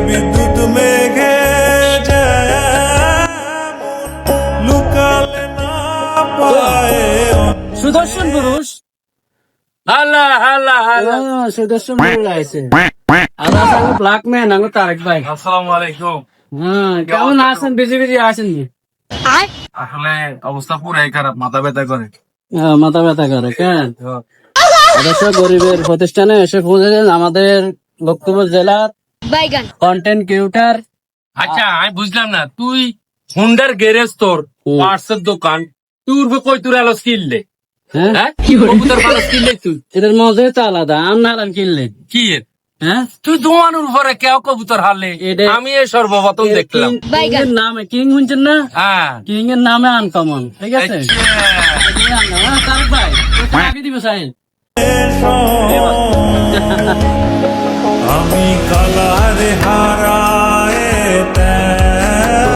বিদ্যুৎ মেঘে লুকালে না পায় সুদর্শন পুরুষ হালা হালা হালা সুদর্শন পুরুষ আছে আল্লাহ সাহেব ব্ল্যাক ম্যান আমি তারেক ভাই আসসালামু আলাইকুম। হ্যাঁ কেমন আছেন? বেশি বেশি আছেন নি? আসলে অবস্থা পুরাই খারাপ, মাথা ব্যথা করে। মাথা ব্যথা করে কেন? অবশ্য গরিবের প্রতিষ্ঠানে এসে পৌঁছেছেন আমাদের লক্ষ্মীপুর জেলার কন্টেন্ট ক্রিয়েটর। আচ্ছা আমি বুঝলাম না, তুই হুন্ডার গ্যারেজ তোর পার্টসের দোকান, তুই উঠবে কই তোর আলো স্কিল দে? হ্যাঁ হ্যাঁ কবুতর ভালো স্কিল দে তুই এদের মজা তো আলাদা। আপনারা কিনলেন কি এর? হ্যাঁ তুই দোয়ানোর উপরে কেউ কবুতর হারলে এটা- আমি এই সর্বপ্রথম দেখলাম। কিং এর নামে কিং শুনছেন না? হ্যাঁ কিং এর নামে আনকমন, ঠিক আছে? আচ্ছা। তারেক ভাই আগে দিবে সাইন আমি কালা